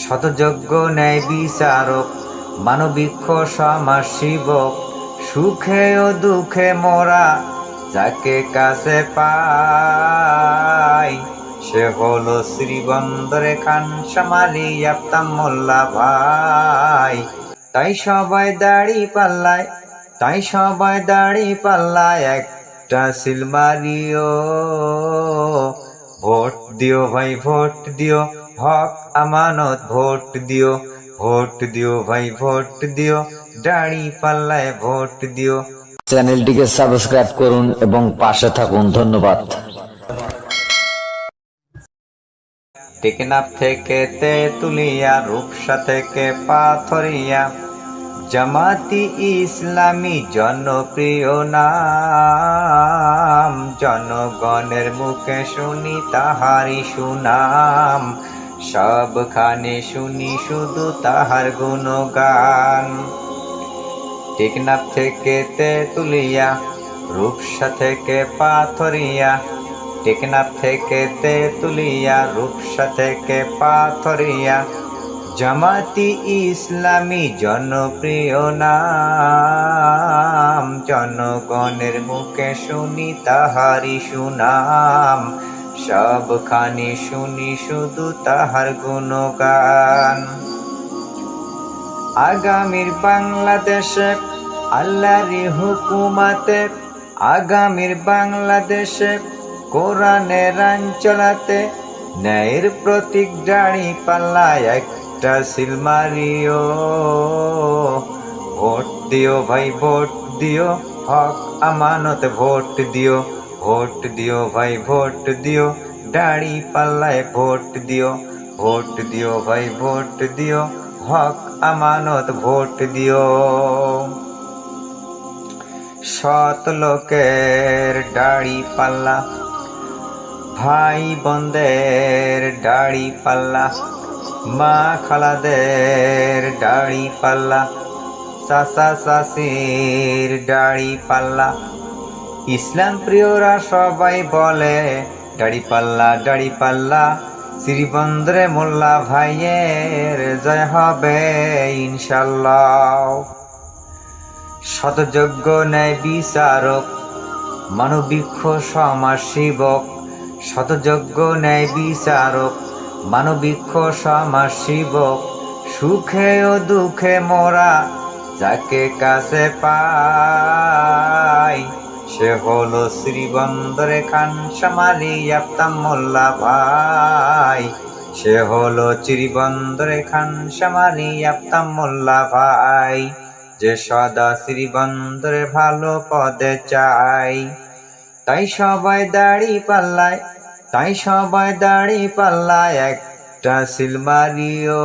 শতযজ্ঞ ন্যায় বিচারক, মানবিক্ষ সমাজসেবক, সুখে ও দুঃখে মোরা যাকে কাছে পাই, সে হলো শ্রীবন্দরে খান শামালি আফতাব মোল্লা ভাই। তাই সবাই দাড়ি পাল্লায়, তাই সবাই দাড়ি পাল্লায় একটা সিল মারিও। ভোট দিও ভাই ভোট দিও, হক আমানত ভোট দিও। ভোট দিও ভাই ভোট দিও, দাড়ি পাল্লায় ভোট দিও। চ্যানেলটিকে সাবস্ক্রাইব করুন এবং পাশে থাকুন। ধন্যবাদ। টেকনাফ থেকে তেঁতুলিয়া, রূপসা থেকে পাথরিয়া, জামাতি ইসলামী জনপ্রিয় নাম। জনগণের মুখে শুনি তাহারি সুনাম, সবখানে শুনি শুধু তাহার গুণগান। টেকনাফ থেকে তেঁতুলিয়া, রূপসা থেকে পাথরিয়া, টেকনাফ থেকে তেঁতুলিয়া, রূপসা থেকে পাথরিয়া, জামাতি ইসলামী জনপ্রিয় নাম। জনগণের মুখে শুনি তাহারি সুনাম, সবখানে শুনি শুধু তাহার গুণগান। আগামীর বাংলাদেশে আল্লাহরই হুকুমাতে, আগামীর বাংলাদেশে কোরআনের আইন চালাতে, ন্যায়ের প্রতীক দাড়ি পাল্লায় একটা সিল মারিও। ভোট দিও ভাই ভোট দিও, হক আমানত ভোট দিও। ভোট দিও ভাই ভোট দিও, দাড়ি পাল্লায় ভোট দিও। ভোট দিও ভাই ভোট দিও, হক আমানত ভোট দিও। সৎ লোকের দাড়ি পাল্লা, ভাই বোনদের দাড়ি পাল্লা, মা খালাদের দাড়ি পাল্লা, চাচা চাচির দাড়ি পাল্লা। ইসলাম প্রিয়রা সবাই বলে দাড়ি পাল্লা দাড়ি পাল্লা, শ্রীবন্দরে মোল্লা ভাইয়ের জয় হবে ইনশাল্লাহ। শতযজ্ঞ ন্যায় বিচারক, মানবিক্ষ সমাজসেবক, শতযজ্ঞ ন্যায় বিচারক, মানবিক্ষ সমাজসেবক, সুখে ও দুঃখে মোরা যাকে কাছে পাই, সে হলো শ্রীবন্দরে খান শামালি আফতাব মোল্লা ভাই। সে হলো শ্রীবন্দরে খান শামালি আফতাব মোল্লা ভাই, যে সদা শ্রীবন্দরে ভালো পদে চাই। তাই সবাই দাড়ি পাল্লায়, তাই সবাই দাড়ি পাল্লায় একটা সিল মারিও।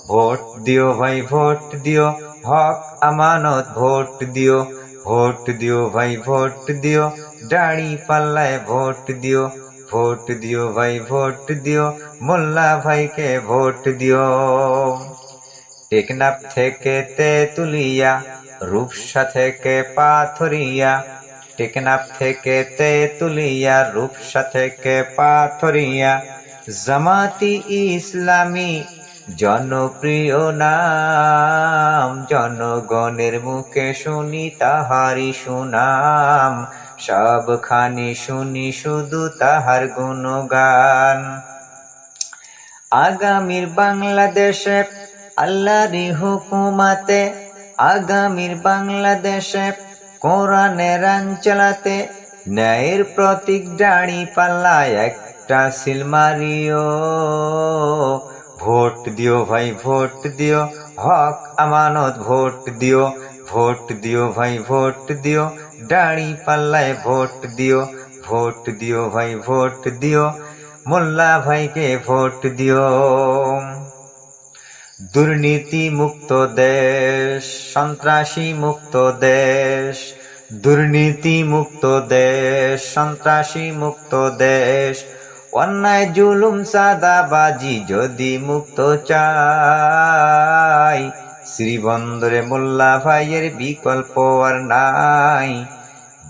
ভোট দিও ভাই ভোট দিও, হক আমানত ভোট দিও। ভোট দিও ভাই ভোট দিও, দাড়ি পাল্লায় ভোট দিও। ভোট দিও ভাই ভোট দিও, মোল্লা ভাইকে ভোট দিও। টেকনাফ থেকে তেঁতুলিয়া, রূপসা থেকে পাথরিয়া, টেকনাফ থেকে তেঁতুলিয়া, রূপসা থেকে পাথরিয়া, জামাতি ইসলামী জনপ্রিয় নাম। জনগণের মুখে শুনি তাহারি সুনাম, সবখানে শুনি শুধু তাহার গুণগান। আগামীর বাংলাদেশে আল্লাহরই হুকুমাতে, আগামীর বাংলাদেশে কোরআনের আইন চালাতে, ন্যায়ের প্রতীক দাড়ি পাল্লায় একটা সিল মারিও। ভোট দিও ভাই ভোট দিও, হক আমানত ভোট দিও। ভোট দিও ভাই ভোট দিও, দাড়ি পাল্লায় ভোট দিও। ভোট দিও ভাই ভোট দিও, মোল্লা ভাইকে ভোট দিও। দুর্নীতি মুক্ত দেশ, সন্ত্রাসী মুক্ত দেশ, দুর্নীতি মুক্ত দেশ, সন্ত্রাসী মুক্ত দেশ, অন্যায় জুলুম চাঁদাবাজি যদি মুক্ত চাই, শ্রীবন্দরে মোল্লা ভাইয়ের বিকল্প আর নাই।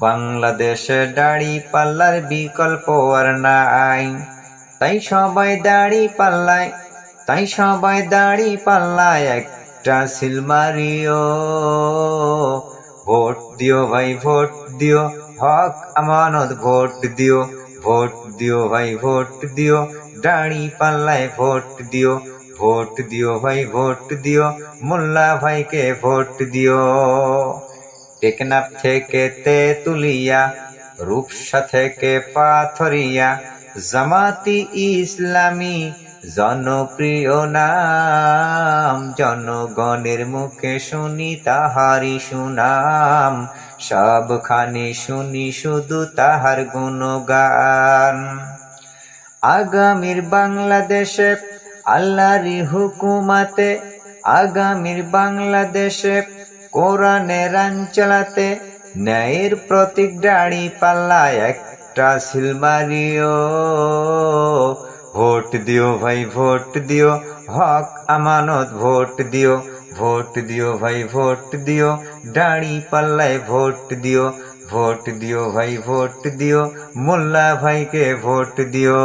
বাংলাদেশে দাড়ি পাল্লার বিকল্প আর নাই। তাই সবাই দাড়ি পাল্লায়, তাই সবাই দাড়ি পাল্লায় একটা সিল মারিও। ভোট দিও ভাই ভোট দিও, হক আমানত ভোট দিও। ভোট দিও ভাই ভোট দিও, দাড়ি পাল্লায় ভোট দিও। ভোট দিও ভাই ভোট দিও, মোল্লা ভাইকে ভোট দিও। টেকনাফ থেকে তেতুলিয়া, রূপসা থেকে পাথরিয়া, জামাতি ইসলামী জনপ্রিয় নাম। জনগণের মুখে শুনি তাহারি সুনাম, সবখানে শুনি শুধু তাহার গুণগান। আগামীর বাংলাদেশে আল্লাহরই হুকুমাতে, আগামীর বাংলাদেশে কোরআনের আইন চালাতে, ন্যায়ের প্রতীক দাড়ি পাল্লায় একটা সিল মারিও। ভোট দিও ভাই ভোট দিও, হক আমানত ভোট দিও। ভোট দিও ভাই ভোট দিও, দাড়ি পাল্লায় ভোট দিও। ভোট দিও ভাই ভোট দিও, মোল্লা ভাইকে ভোট দিও।